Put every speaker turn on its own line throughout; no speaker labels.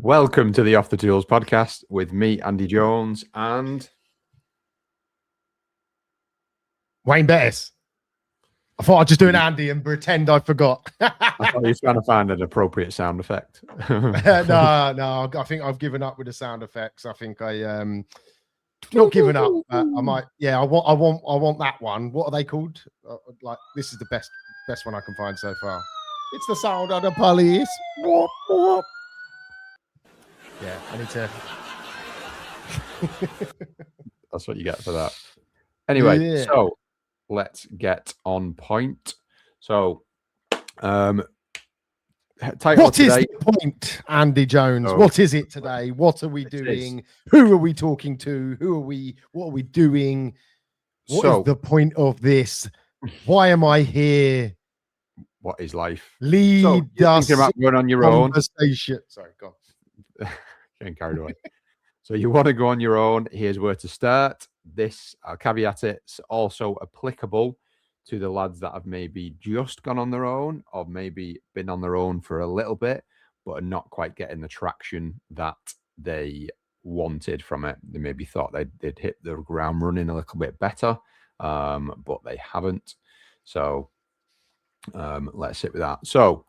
Welcome to the Off the Tools podcast with me, Andy Jones, and
Wayne Bettess. I thought I'd just do an Andy and pretend I forgot.
I thought you were trying to find an appropriate sound effect.
No, I think I've given up with the sound effects. I think not given up. I might. Yeah, I want that one. What are they called? Like this is the best one I can find so far. It's the sound of the police. Whoop, whoop. Yeah, I need to.
That's what you get for that. Anyway, So let's get on point. So,
what is the point, Andy Jones? What is it today? What are we doing? Who are we talking to? What are we doing? What is the point of this? Why am I here?
What is life?
Lead us.
Thinking about going on your own.
Sorry, go on.
Getting carried away. So you want to go on your own. Here's where to start. This, I'll caveat it, it's also applicable to the lads that have maybe just gone on their own or maybe been on their own for a little bit, but are not quite getting the traction that they wanted from it. They maybe thought they'd hit the ground running a little bit better, but they haven't. So let's sit with that. So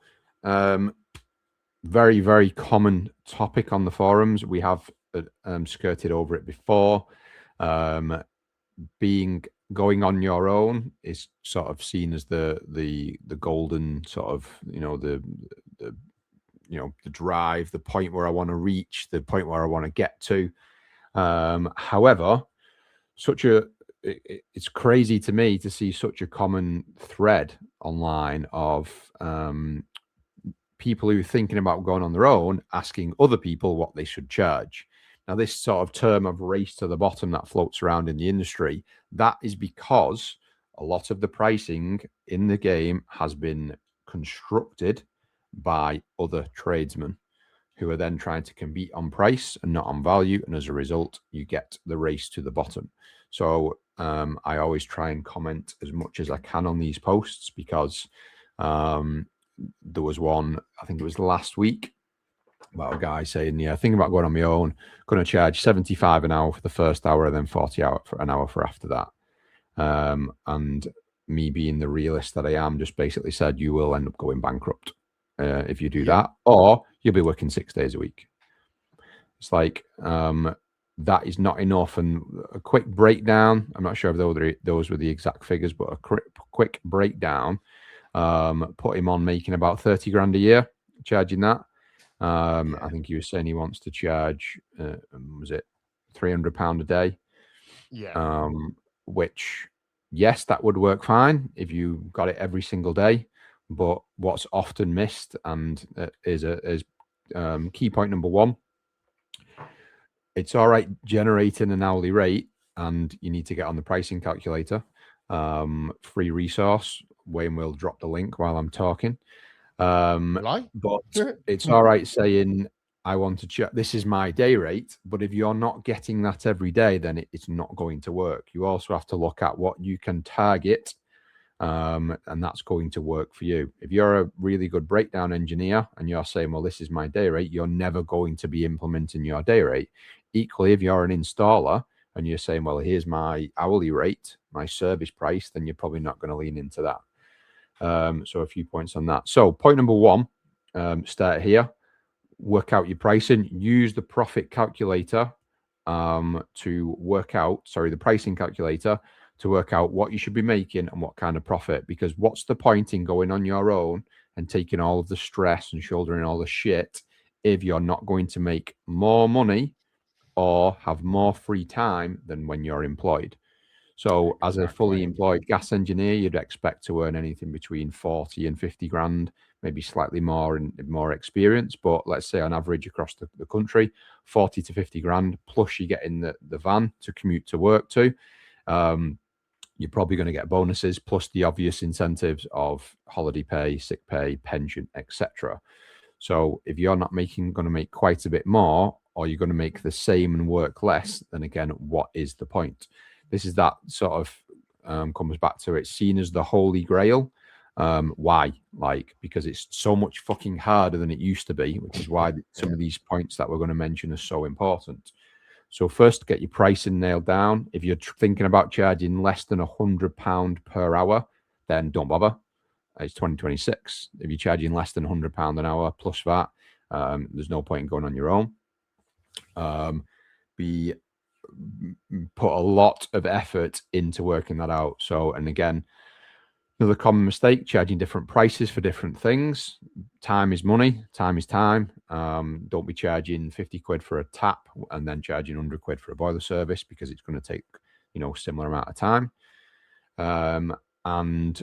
very, very common topic on the forums. We have skirted over it before. Going on your own is sort of seen as the golden sort of, the drive, the point where I want to reach, the point where I want to get to. However, it's crazy to me to see such a common thread online of people who are thinking about going on their own, asking other people what they should charge. Now, this sort of term of race to the bottom that floats around in the industry, that is because a lot of the pricing in the game has been constructed by other tradesmen who are then trying to compete on price and not on value. And as a result, you get the race to the bottom. So I always try and comment as much as I can on these posts because there was one, I think it was last week, about a guy saying, yeah, thinking about going on my own, going to charge 75 an hour for the first hour and then 40 an hour for after that. And me being the realist that I am, just basically said, you will end up going bankrupt if you do that, or you'll be working 6 days a week. It's like, that is not enough. And a quick breakdown, I'm not sure if those were the exact figures, but a quick breakdown, put him on making about 30 grand a year, charging that. I think he was saying he wants to charge, was it £300 a day?
Yeah.
Which, yes, that would work fine if you got it every single day. But what's often missed and is key point number one, it's all right generating an hourly rate, and you need to get on the pricing calculator. Free resource. Wayne will drop the link while I'm talking. But it's all right saying I want to check, this is my day rate, but if you're not getting that every day, then it's not going to work. You also have to look at what you can target, and that's going to work for you. If you're a really good breakdown engineer and you're saying, well, this is my day rate, you're never going to be implementing your day rate. Equally, if you're an installer and you're saying, well, here's my hourly rate, my service price, then you're probably not going to lean into that. So a few points on that. So point number one, start here, work out your pricing, use the profit calculator to work out, the pricing calculator to work out what you should be making and what kind of profit, because what's the point in going on your own and taking all of the stress and shouldering all the shit if you're not going to make more money or have more free time than when you're employed? So as a fully employed gas engineer, you'd expect to earn anything between 40 and 50 grand, maybe slightly more and more experience. But let's say on average across the country, 40 to 50 grand, plus you get in the van to commute to work to. You're probably going to get bonuses, plus the obvious incentives of holiday pay, sick pay, pension, etc. So if you're not going to make quite a bit more, or you're going to make the same and work less, then again, what is the point? This is that sort of comes back to, it's seen as the holy grail. Why? Like, because it's so much fucking harder than it used to be, which is why some of these points that we're going to mention are so important. So first, get your pricing nailed down. If you're thinking about charging less than £100 per hour, then don't bother. It's 2026. If you're charging less than £100 an hour plus that, there's no point in going on your own. Put a lot of effort into working that out. So, and again, another common mistake, charging different prices for different things. Time is money, time is time. Don't be charging 50 quid for a tap and then charging 100 quid for a boiler service, because it's going to take, similar amount of time. And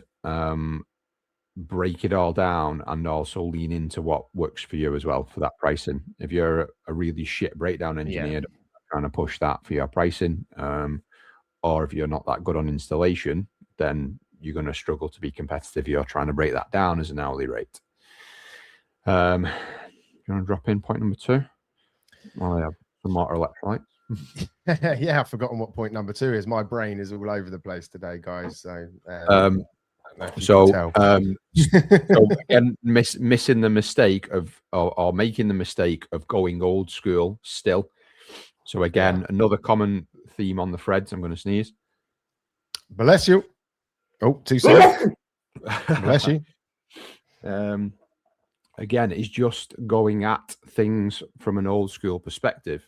break it all down, and also lean into what works for you as well for that pricing. If you're a really shit breakdown engineer, trying to push that for your pricing, or if you're not that good on installation, then you're going to struggle to be competitive. You're trying to break that down as an hourly rate. You want to drop in point number 2? Well, I have some more electrolytes.
Yeah, I've forgotten what point number 2 is. My brain is all over the place today, guys.
So again, missing the mistake of, or making the mistake of going old school still. So again, another common theme on the threads. I'm going to sneeze.
Bless you. Oh, too soon. Bless you.
Again, is just going at things from an old school perspective.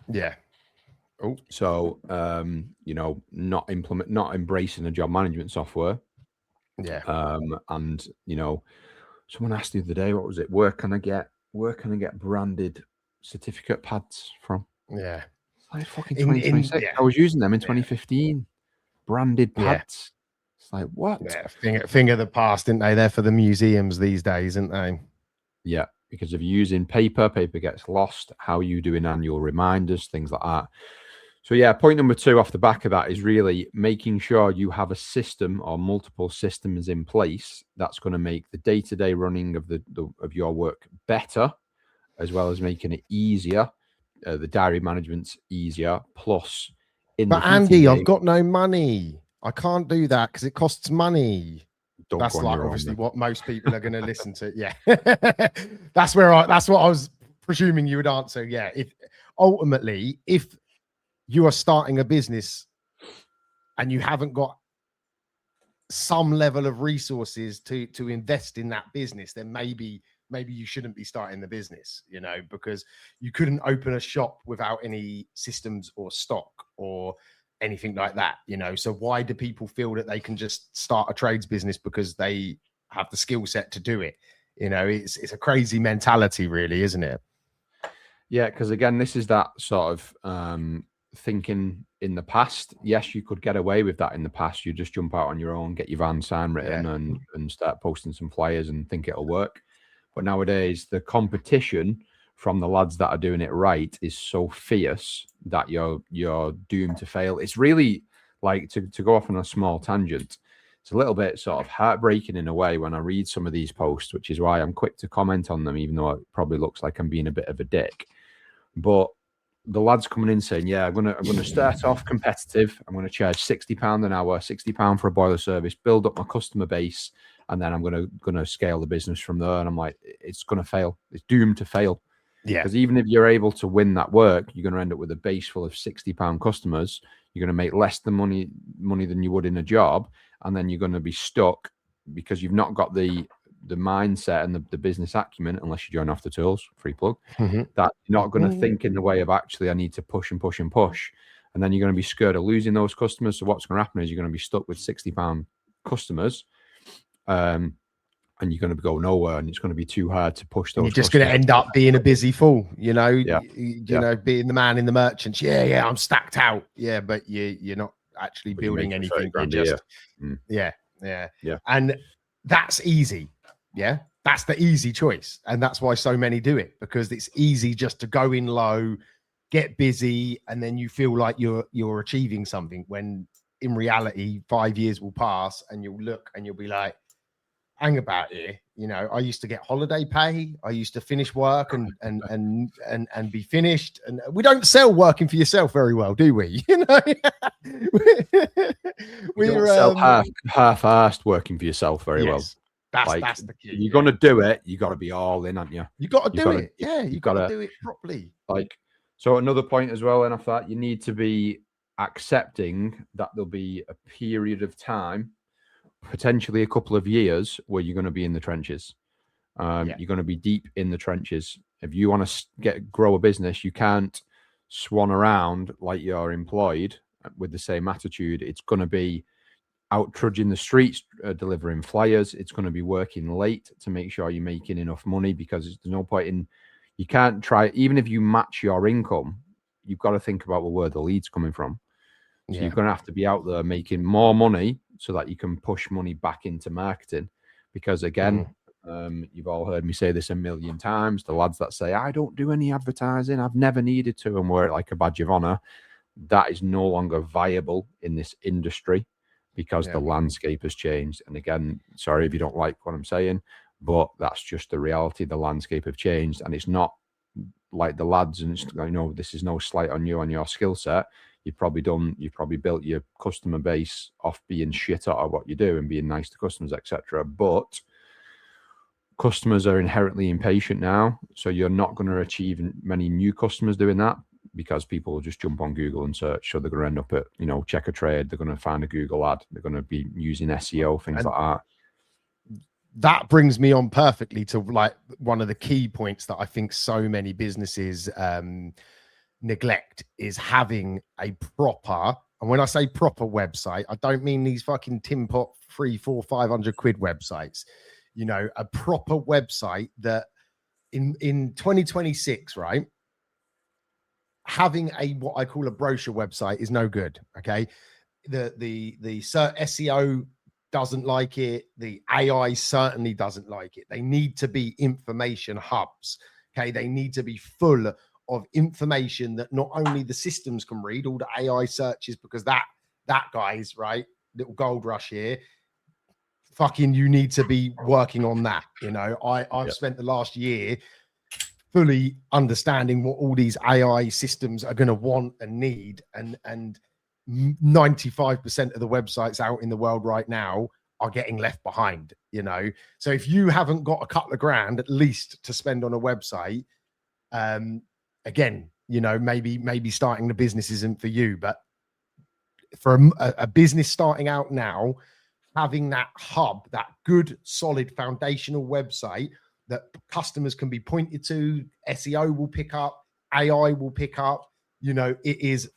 Yeah. Oh,
so not embracing a job management software.
Yeah.
And someone asked the other day, what was it? Where can I get branded certificate pads from?
Yeah.
It's like fucking 2026. I was using them in 2015. Branded pads. It's like, what?
Yeah, finger the past, didn't they? They're for the museums these days, aren't they?
Yeah, because if you're using paper gets lost. How are you doing annual reminders, things like that? So yeah, point number 2 off the back of that is really making sure you have a system or multiple systems in place that's going to make the day-to-day running of your work better, as well as making it easier. The diary management's easier. Plus,
but Andy, I've got no money. I can't do that because it costs money. That's like obviously what most people are going to listen to. Yeah, that's what I was presuming you would answer. Yeah, if you are starting a business and you haven't got some level of resources to invest in that business, then maybe you shouldn't be starting the business, because you couldn't open a shop without any systems or stock or anything like that, so why do people feel that they can just start a trades business because they have the skill set to do it? It's a crazy mentality, really, isn't it?
Yeah, because again, this is that sort of thinking in the past. Yes, you could get away with that in the past. You just jump out on your own, get your van sign written, and start posting some flyers and think it'll work. But nowadays, the competition from the lads that are doing it right is so fierce that you're doomed to fail. It's really like, to go off on a small tangent, it's a little bit sort of heartbreaking in a way when I read some of these posts, which is why I'm quick to comment on them, even though it probably looks like I'm being a bit of a dick. But the lads coming in saying, yeah, I'm gonna start off competitive. I'm gonna charge £60 an hour, £60 for a boiler service, build up my customer base, and then I'm gonna scale the business from there. And I'm like, it's gonna fail. It's doomed to fail.
Yeah.
Because even if you're able to win that work, you're gonna end up with a base full of £60 customers. You're gonna make less than money than you would in a job, and then you're gonna be stuck because you've not got the mindset and the business acumen, unless you join Off the Tools, free plug, that you're not going to think in the way of, actually, I need to push and push and push. And then you're going to be scared of losing those customers. So what's going to happen is you're going to be stuck with £60 customers, and you're going to go nowhere, and it's going to be too hard to push those.
You're just going to end up being a busy fool, being the man in the merchants. Yeah, I'm stacked out. Yeah, but you're not actually building anything. Yeah. And that's easy. Yeah, that's the easy choice. And that's why so many do it, because it's easy just to go in low, get busy, and then you feel like you're achieving something, when in reality 5 years will pass and you'll look and you'll be like, hang about here. You know, I used to get holiday pay. I used to finish work and be finished. And we don't sell working for yourself very well, do we? You know,
we don't sell half-assed working for yourself very well.
That's the key.
You're gonna do it. You got to be all in, aren't you?
You got to do it. Yeah, you got to do it properly.
Like, so another point as well, and after that, you need to be accepting that there'll be a period of time, potentially a couple of years, where you're going to be in the trenches. You're going to be deep in the trenches. If you want to grow a business, you can't swan around like you're employed with the same attitude. It's going to be out trudging the streets, delivering flyers. It's going to be working late to make sure you're making enough money, because there's no point in, you can't try, even if you match your income, you've got to think about where the lead's coming from. So you're going to have to be out there making more money so that you can push money back into marketing. Because again, you've all heard me say this a million times, the lads that say, I don't do any advertising, I've never needed to, and wear it like a badge of honor. That is no longer viable in this industry, because the landscape has changed. And again, sorry if you don't like what I'm saying, but that's just the reality. The landscape have changed, and it's not like the lads, and it's, you know, this is no slight on you, on your skill set. You've probably built your customer base off being shit at what you do and being nice to customers, etc. But customers are inherently impatient now, so you're not going to achieve many new customers doing that, because people will just jump on Google and search. So they're going to end up at, you know, Check a Trade. They're going to find a Google ad. They're going to be using SEO, things like that.
That brings me on perfectly to like one of the key points that I think so many businesses neglect, is having a proper, and when I say proper website, I don't mean these fucking tin pot 300, 400, 500 quid websites. You know, a proper website that in 2026, right? Having what I call a brochure website is no good. Okay. The SEO doesn't like it. The AI certainly doesn't like it. They need to be information hubs. Okay. They need to be full of information that not only the systems can read, all the AI searches, because that guy's right, little gold rush here. Fucking, you need to be working on that. You know, I've spent the last year fully understanding what all these AI systems are going to want and need, and 95% of the websites out in the world right now are getting left behind, you know. So if you haven't got a couple of grand at least to spend on a website, again, you know, maybe starting the business isn't for you, but for a business starting out now, having that hub, that good solid foundational website that customers can be pointed to, SEO will pick up, AI will pick up. You know, it's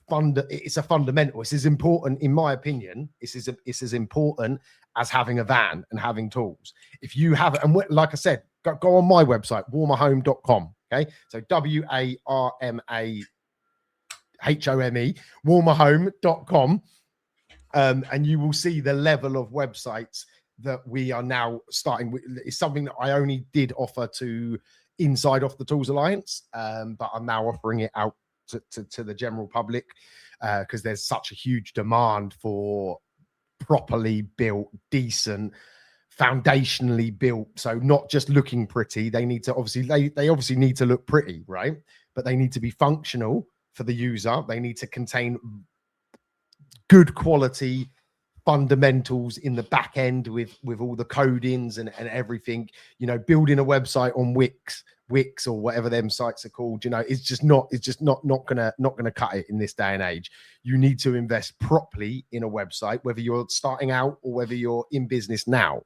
a fundamental. It's as important, in my opinion, it's as important as having a van and having tools. If you have it, and like I said, go on my website, warmerhome.com. Okay, so WARMAHOME, warmerhome.com, and you will see the level of websites that we are now starting with. It's something that I only did offer to inside Off the Tools Alliance, but I'm now offering it out to the general public, because there's such a huge demand for properly built, decent, foundationally built. So not just looking pretty. They need to they obviously need to look pretty, right? But they need to be functional for the user. They need to contain good quality fundamentals in the back end with all the codings and everything. You know, building a website on Wix or whatever them sites are called, you know, it's just not gonna cut it in this day and age. You need to invest properly in a website, whether you're starting out or whether you're in business now.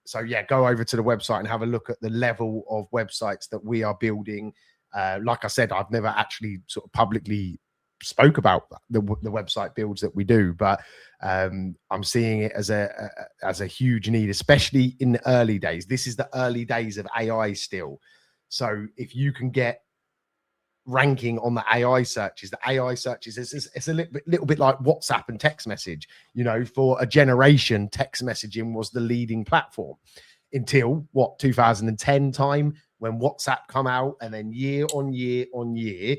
So yeah, go over to the website and have a look at the level of websites that we are building. Like I said, I've never actually sort of publicly spoke about the website builds that we do, but I'm seeing it as a huge need, especially in the early days. This is the early days of AI still. So if you can get ranking on the AI searches, it's a little bit like WhatsApp and text message. You know, for a generation, text messaging was the leading platform until 2010 time, when WhatsApp come out, and then year on year on year,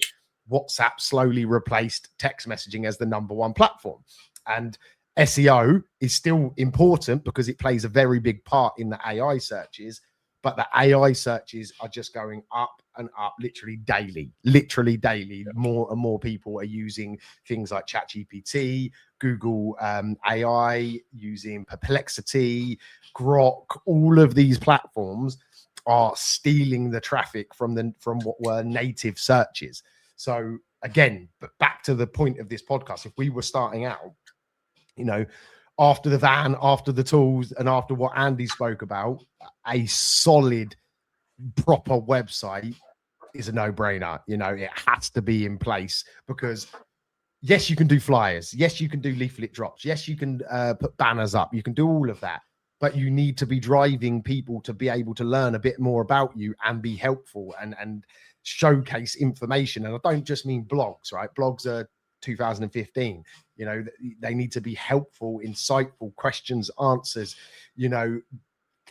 WhatsApp slowly replaced text messaging as the number one platform. And SEO is still important because it plays a very big part in the AI searches, but the AI searches are just going up and up literally daily. More and more people are using things like ChatGPT, Google AI, using Perplexity, Grok. All of these platforms are stealing the traffic from what were native searches. So again, but back to the point of this podcast, if we were starting out, you know, after the van, after the tools, and after what Andy spoke about, a solid, proper website is a no-brainer. You know, it has to be in place because yes, you can do flyers. Yes, you can do leaflet drops. Yes, you can put banners up. You can do all of that. But you need to be driving people to be able to learn a bit more about you and be helpful and showcase information. And I don't just mean blogs, right? Blogs are 2015. You know, they need to be helpful, insightful questions, answers, you know,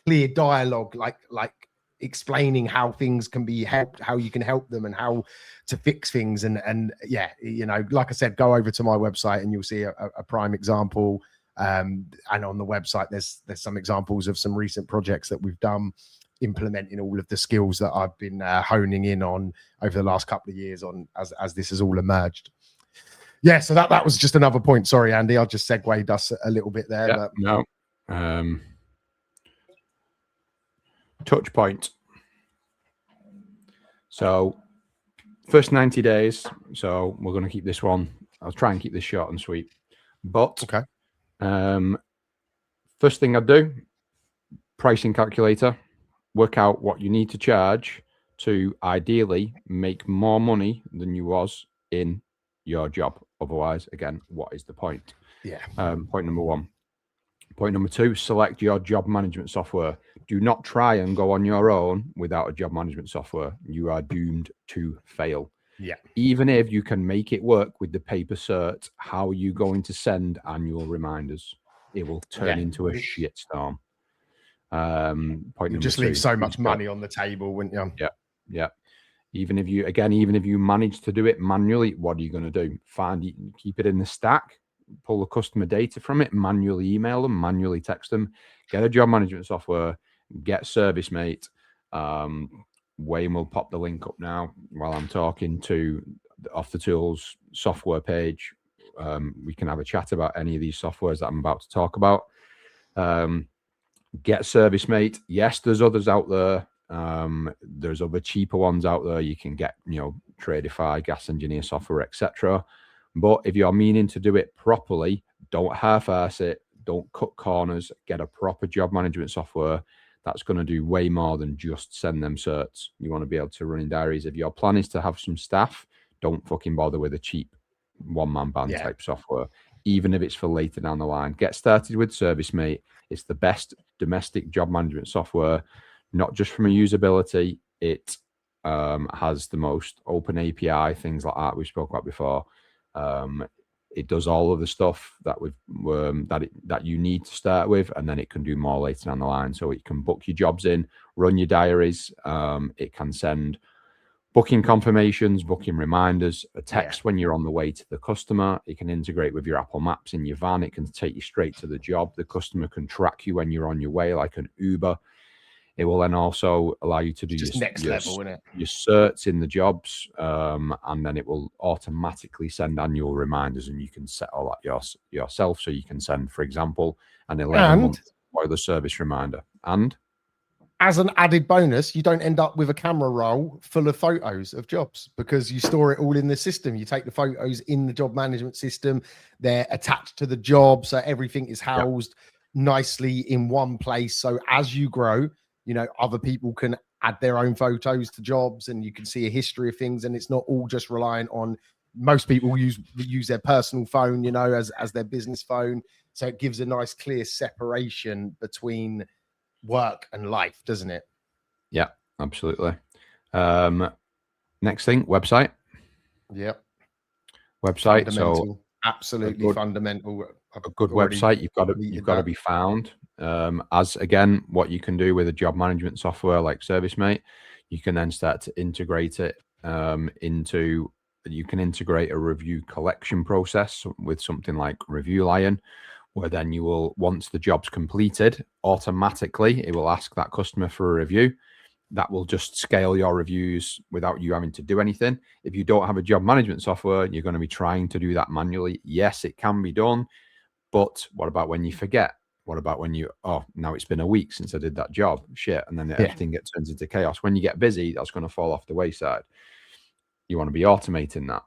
clear dialogue, like explaining how things can be helped, how you can help them and how to fix things. And yeah, you know, like I said, go over to my website and you'll see a prime example. And on the website, there's some examples of some recent projects that we've done, implementing all of the skills that I've been honing in on over the last couple of years on as this has all emerged. Yeah, so that was just another point. Sorry, Andy, I just segued us a little bit there.
Yeah,
but
no. Touch point. So first 90 days. So we're going to keep this one. I'll try and keep this short and sweet. But
okay.
First thing I'd do, pricing calculator, work out what you need to charge to ideally make more money than you was in your job. Otherwise, again, what is the point?
Yeah.
Point number one. Point number two, select your job management software. Do not try and go on your own without a job management software. You are doomed to fail.
Yeah.
Even if you can make it work with the paper cert, how are you going to send annual reminders? It will turn into a shitstorm. Point
you
number
just
two,
leave so much money on the table, wouldn't you?
Yeah. Yeah. Even if you manage to do it manually, what are you going to do? Keep it in the stack, pull the customer data from it, manually email them, manually text them, get a job management software, get ServiceMate. Wayne will pop the link up now while I'm talking to the Off the Tools software page. We can have a chat about any of these softwares that I'm about to talk about. Get ServiceMate. Yes, there's others out there. There's other cheaper ones out there. You can get, Tradify, Gas Engineer software, etc. But if you're meaning to do it properly, don't half-ass it. Don't cut corners. Get a proper job management software that's going to do way more than just send them certs. You want to be able to run in diaries. If your plan is to have some staff, don't fucking bother with a cheap one-man band type software, even if it's for later down the line. Get started with ServiceMate. It's the best domestic job management software, not just from a usability. It has the most open API, things like that we spoke about before. It does all of the stuff that that you need to start with, and then it can do more later down the line. So it can book your jobs in, run your diaries. It can send booking confirmations, booking reminders, a text when you're on the way to the customer. It can integrate with your Apple Maps in your van. It can take you straight to the job. The customer can track you when you're on your way, like an Uber. It will then also allow you to do your certs in the jobs, and then it will automatically send annual reminders, and you can set all that yourself. So you can send, for example, an 11-month boiler service reminder. And
as an added bonus, you don't end up with a camera roll full of photos of jobs because you store it all in the system. You take the photos in the job management system. They're attached to the job, so everything is housed nicely in one place. So as you grow, other people can add their own photos to jobs, and you can see a history of things. And it's not all just reliant on, most people use their personal phone, as their business phone. So it gives a nice clear separation between work and life, doesn't it?
Yeah, absolutely. Next thing, website.
Yep.
Website. So
absolutely fundamental.
A good website, you've got to be found. As again, what you can do with a job management software like ServiceMate, you can then start to integrate it you can integrate a review collection process with something like Review Lion, where then you will, once the job's completed, automatically it will ask that customer for a review. That will just scale your reviews without you having to do anything. If you don't have a job management software, you're going to be trying to do that manually. Yes, it can be done, but what about when you forget? What about when you, oh, now it's been a week since I did that job, shit, and then everything turns into chaos. When you get busy, that's going to fall off the wayside. You want to be automating that.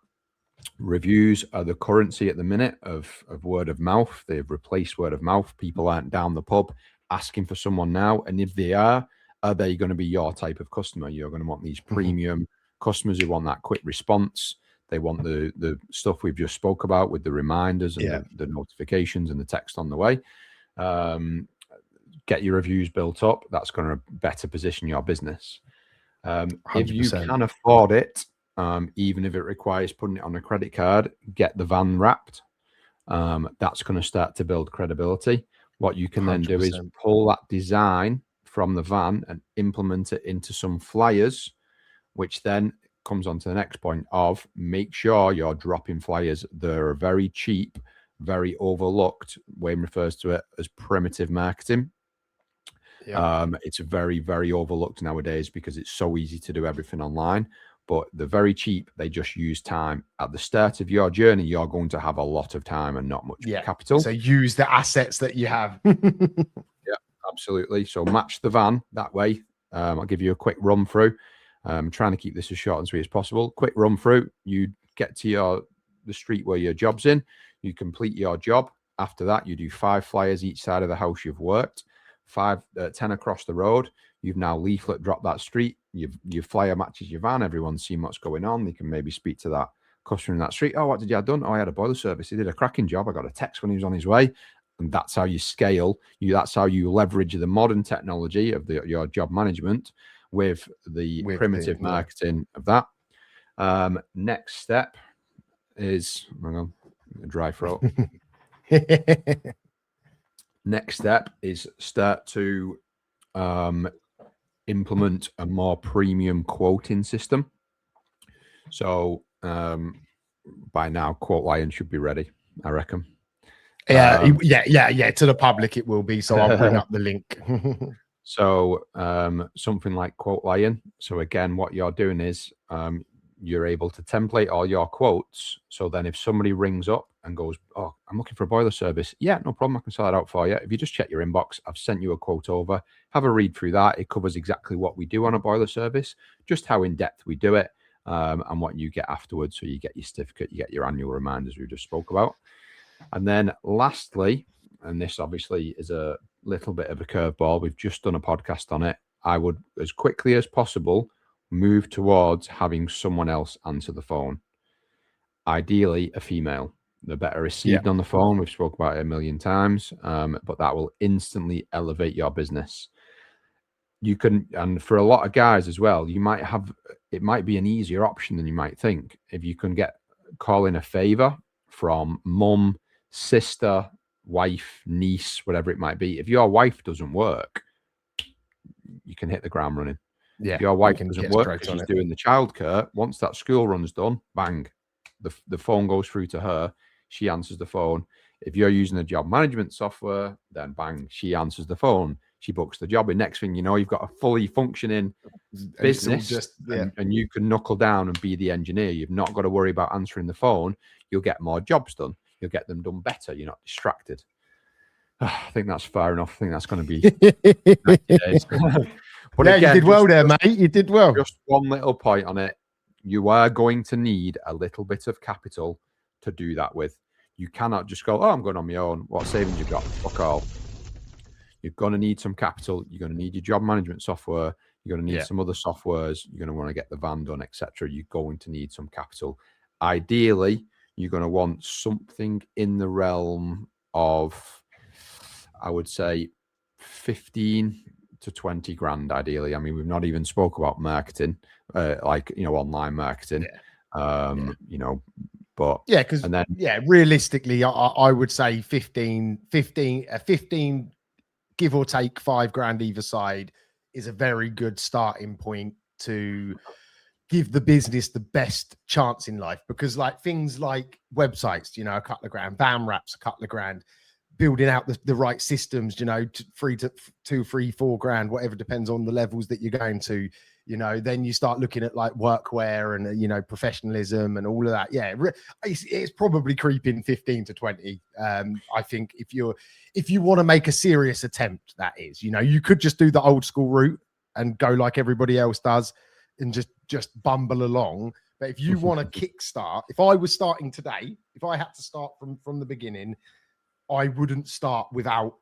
Reviews are the currency at the minute of word of mouth. They've replaced word of mouth. People aren't down the pub asking for someone now. And if they are they going to be your type of customer? You're going to want these premium customers who want that quick response. They want the stuff we've just spoke about with the reminders and the notifications and the text on the way. Get your reviews built up. That's going to better position your business. If you can afford it, even if it requires putting it on a credit card, get the van wrapped. That's going to start to build credibility. What you can then 100%. Do is pull that design from the van and implement it into some flyers, which then comes on to the next point of make sure you're dropping flyers. They're very cheap, very overlooked. Wayne refers to it as primitive marketing. It's very, very overlooked nowadays because it's so easy to do everything online. But they're very cheap. They just use time. At the start of your journey, you're going to have a lot of time and not much capital.
So use the assets that you have.
Yeah, absolutely. So match the van that way. I'll give you a quick run through. I'm trying to keep this as short and sweet as possible. Quick run through. You get to the street where your job's in. You complete your job. After that, you do 5 flyers each side of the house you've worked. 10 across the road. You've now leaflet dropped that street. Your flyer matches your van. Everyone's seen what's going on. They can maybe speak to that customer in that street. Oh, what did you have done? Oh, I had a boiler service. He did a cracking job. I got a text when he was on his way. And that's how you scale. That's how you leverage the modern technology of your job management with primitive marketing of that. Next step is, hang on, a dry throat. Next step is start to implement a more premium quoting system. So by now, Quote Lion should be ready, I reckon.
Yeah. To the public, it will be. So I'll bring up the link.
So something like Quote Lion. So again, what you're doing is you're able to template all your quotes. So then if somebody rings up and goes, oh, I'm looking for a boiler service. Yeah, no problem. I can sort that out for you. If you just check your inbox, I've sent you a quote over. Have a read through that. It covers exactly what we do on a boiler service, just how in depth we do it, and what you get afterwards. So you get your certificate, you get your annual reminders we just spoke about. And then lastly, and this obviously is a little bit of a curveball. We've just done a podcast on it. I would, as quickly as possible, move towards having someone else answer the phone. Ideally, a female. They're better received on the phone. We've spoke about it a million times, but that will instantly elevate your business. You can, and for a lot of guys as well, it might be an easier option than you might think. If you can call in a favor from mum, sister, wife, niece, whatever it might be. If your wife doesn't work, you can hit the ground running.
Yeah,
if your wife doesn't work because she's doing the childcare, once that school run's done, bang, the phone goes through to her. She answers the phone. If you're using a job management software, then bang, she answers the phone. She books the job in. Next thing you know, you've got a fully functioning business, and you can knuckle down and be the engineer. You've not got to worry about answering the phone. You'll get more jobs done. You'll get them done better. You're not distracted. I think that's fair enough. I think that's going to be 90 days. But
yeah, again, you did well there, mate. You did well.
Just one little point on it. You are going to need a little bit of capital to do that with. You cannot just go, oh, I'm going on my own. What savings you've got? Fuck all. You're going to need some capital. You're going to need your job management software. You're going to need some other softwares. You're going to want to get the van done, etc. You're going to need some capital. Ideally, you're going to want something in the realm of, I would say, 15 to 20 grand, ideally. I mean, we've not even spoke about marketing, online marketing, but
because realistically, I would say 15, give or take 5 grand either side is a very good starting point to give the business the best chance in life. Because like things like websites, a couple of grand, van wraps, a couple of grand, building out the right systems, you know, to 2, 3, 4 grand, whatever, depends on the levels that you're going to, you know. Then you start looking at like workwear and, you know, professionalism and all of that. Yeah, it's probably creeping 15 to 20. I think if you want to make a serious attempt, that is, you know, you could just do the old school route and go like everybody else does and just bumble along. But if you want to kickstart, if I was starting today, if I had to start from the beginning, I wouldn't start without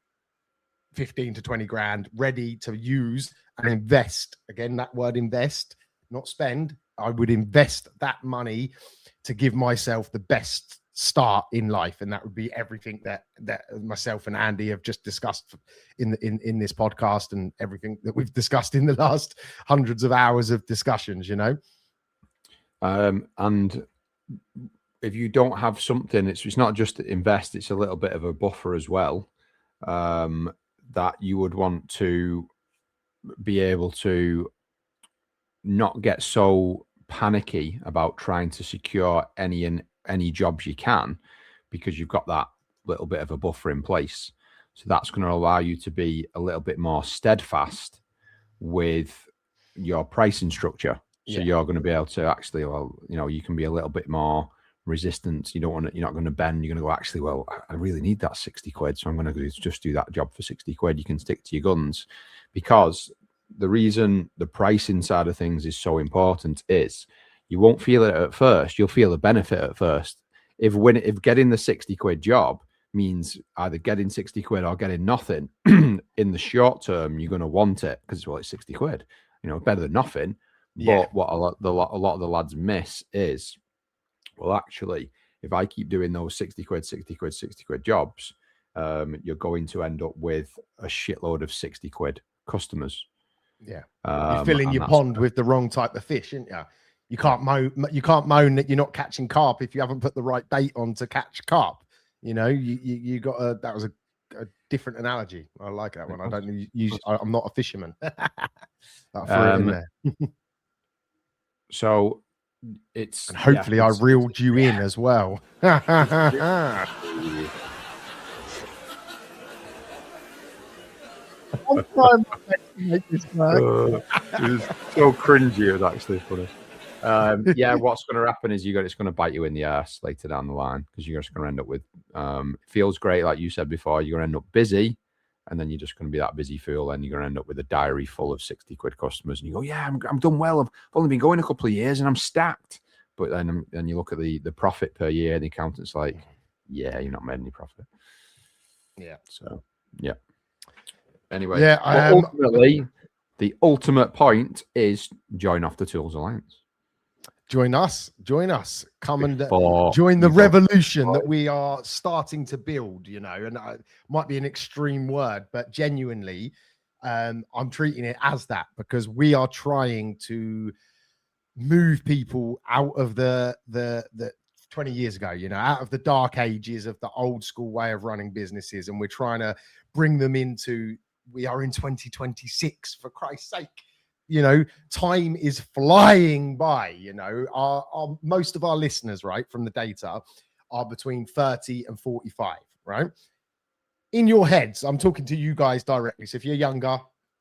15 to 20 grand ready to use and invest. Again, that word invest, not spend. I would invest that money to give myself the best start in life. And that would be everything that myself and Andy have just discussed in this podcast, and everything that we've discussed in the last hundreds of hours of discussions, you know.
And if you don't have something, it's not just to invest, it's a little bit of a buffer as well, that you would want to be able to not get so panicky about trying to secure any jobs you can, because you've got that little bit of a buffer in place. So that's going to allow you to be a little bit more steadfast with your pricing structure. So you're going to be able to actually, well, you know, you can be a little bit more resistant. You're not going to bend. You're going to go, actually, well, I really need that 60 quid. So I'm going to just do that job for 60 quid. You can stick to your guns, because the reason the pricing side of things is so important is you won't feel it at first. You'll feel the benefit at first. If getting the 60 quid job means either getting 60 quid or getting nothing, in the short term, you're going to want it because, well, it's 60 quid, you know, better than nothing.
Yeah.
But what a lot of the lads miss is, well, actually, if I keep doing those 60 quid jobs, you're going to end up with a shitload of 60 quid customers.
Yeah. You're filling your pond with the wrong type of fish, aren't you? You can't moan that you're not catching carp if you haven't put the right bait on to catch carp. You know, you got that was a different analogy. I like that one. I don't use. I'm not a fisherman. I threw it in there.
So it's,
and hopefully I reeled you in as well.
It's so cringy. It was actually funny. What's going to happen is it's going to bite you in the ass later down the line, because you're just going to end up with it feels great, like you said before, you're going to end up busy, and then you're just going to be that busy fool, and you're going to end up with a diary full of 60 quid customers, and you go, yeah, I'm done well, I've only been going a couple of years and I'm stacked. But then you look at the profit per year, and the accountant's like, yeah, you're not made any profit.
Yeah.
So yeah. Anyway,
ultimately,
the ultimate point is join Off the Tools Alliance.
Join us. Come and join the revolution that we are starting to build, you know. And it might be an extreme word, but genuinely, I'm treating it as that, because we are trying to move people out of the 20 years ago, you know, out of the dark ages of the old school way of running businesses. And we're trying to bring them into, we are in 2026, for Christ's sake. You know, time is flying by. You know, our most of our listeners, right, from the data, are between 30 and 45, right? In your heads, I'm talking to you guys directly. So if you're younger,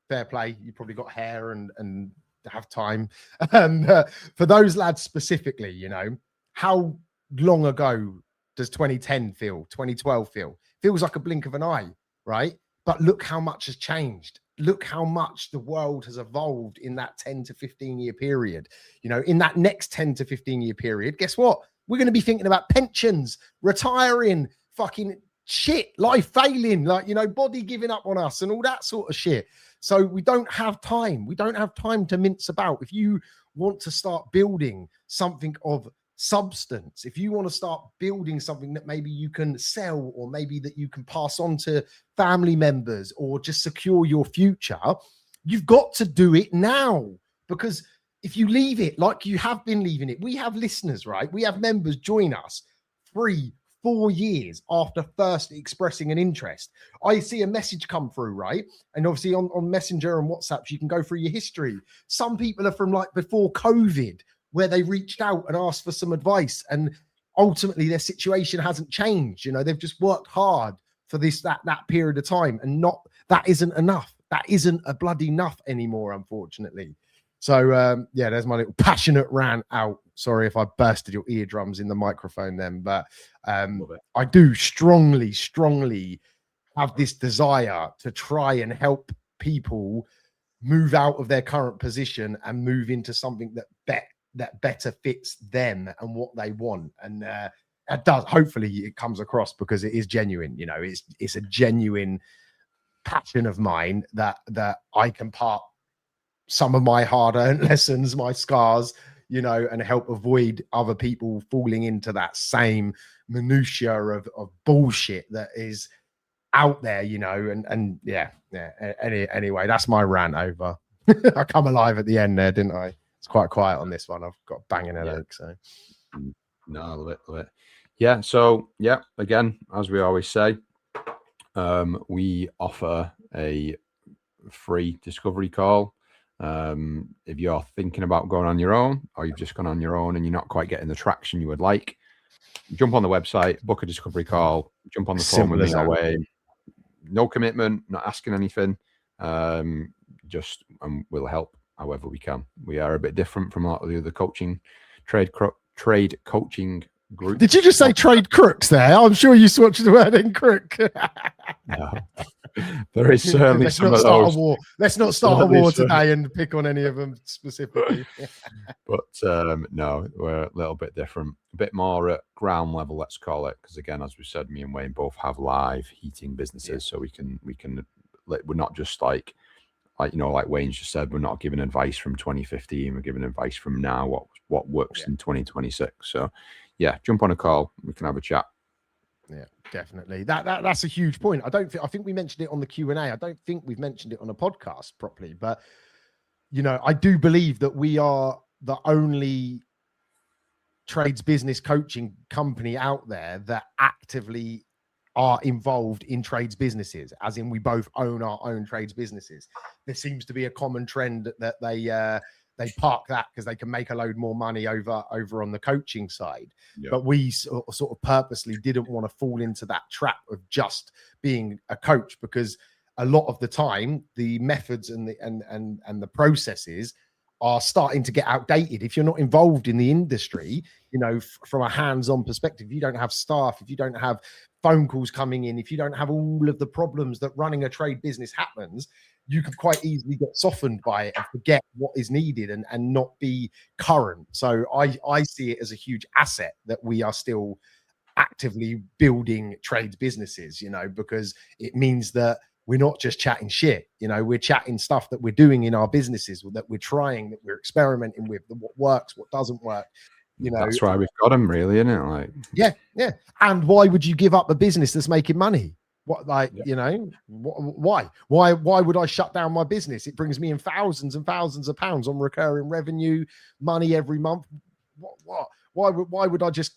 fair play, you probably got hair and have time. For those lads specifically, you know, how long ago does 2010 feel? 2012 feel? Feels like a blink of an eye, right? But look how much has changed. Look how much the world has evolved in that 10 to 15 year period. You know, in that next 10 to 15 year period, guess what? We're going to be thinking about pensions, retiring, fucking shit, life failing, like, you know, body giving up on us and all that sort of shit. So we don't have time. We don't have time to mince about. If you want to start building something of substance, if you want to start building something that maybe you can sell, or maybe that you can pass on to family members, or just secure your future, you've got to do it now. Because if you leave it like you have been leaving it, we have listeners, right? We have members join us 3-4 years after first expressing an interest. I see a message come through, right? And obviously on Messenger and WhatsApp, you can go through your history. Some people are from like before COVID, where they reached out and asked for some advice, and ultimately their situation hasn't changed. You know, they've just worked hard for that period of time, and that isn't enough. That isn't a bloody enough anymore, unfortunately. So there's my little passionate rant out. Sorry if I bursted your eardrums in the microphone then, but I do strongly have this desire to try and help people move out of their current position and move into something that better fits them and what they want. And it does. Hopefully it comes across, because it is genuine. You know, it's a genuine passion of mine that I can part some of my hard-earned lessons, my scars, you know, and help avoid other people falling into that same minutiae of bullshit that is out there, you know. Anyway, that's my rant over. I come alive at the end there, didn't I? It's quite quiet on this one. I've got a banging headache. So
no, I love it. Yeah. So again, as we always say, we offer a free discovery call. If you're thinking about going on your own, or you've just gone on your own and you're not quite getting the traction you would like, jump on the website, book a discovery call, jump on the phone with me that way. No commitment, not asking anything. Just we'll help however we can. We are a bit different from a lot of the other coaching trade coaching groups. Did
you just say trade crooks there? I'm sure you switched the word in crook.
No. There is certainly
Let's
some
not
of
start
those.
A war. Let's not start a war today and pick on any of them specifically.
But no, we're a little bit different, a bit more at ground level, let's call it, because again, as we said, me and Wayne both have live heating businesses, so we can we're not just like Wayne's just said, we're not giving advice from 2015, we're giving advice from now, what works in 2026. So jump on a call, we can have a chat.
Yeah, definitely. That's a huge point. I think we mentioned it on the Q&A. I don't think we've mentioned it on a podcast properly, but you know, I do believe that we are the only trades business coaching company out there that actively are involved in trades businesses, as in we both own our own trades businesses. There seems to be a common trend that they park that because they can make a load more money over on the coaching side. Yep. But we sort of purposely didn't want to fall into that trap of just being a coach, because a lot of the time the methods and the processes are starting to get outdated. If you're not involved in the industry, you know, from a hands-on perspective, if you don't have staff, if you don't have phone calls coming in, if you don't have all of the problems that running a trade business happens, you could quite easily get softened by it and forget what is needed and not be current. So I see it as a huge asset that we are still actively building trades businesses, you know, because it means that we're not just chatting shit, you know, we're chatting stuff that we're doing in our businesses, that we're trying, that we're experimenting with, what works, what doesn't work. You know,
that's why we've got them, really, isn't it? Like,
yeah. And why would you give up a business that's making money? What, like, you know, why would I shut down my business? It brings me in thousands and thousands of pounds on recurring revenue, money every month. Why would I just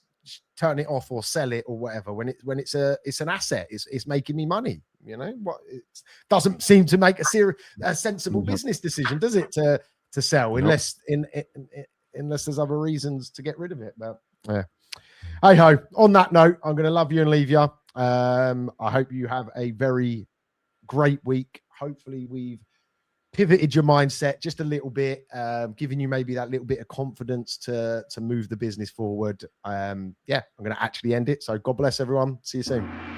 turn it off or sell it or whatever when it's an asset? It's making me money. You know, what? It doesn't seem to make a sensible business decision, does it? To sell, unless there's other reasons to get rid of it. But yeah. Hey ho. On that note, I'm going to love you and leave you. I hope you have a very great week. Hopefully we've pivoted your mindset just a little bit, giving you maybe that little bit of confidence to move the business forward. I'm going to actually end it. So God bless everyone. See you soon.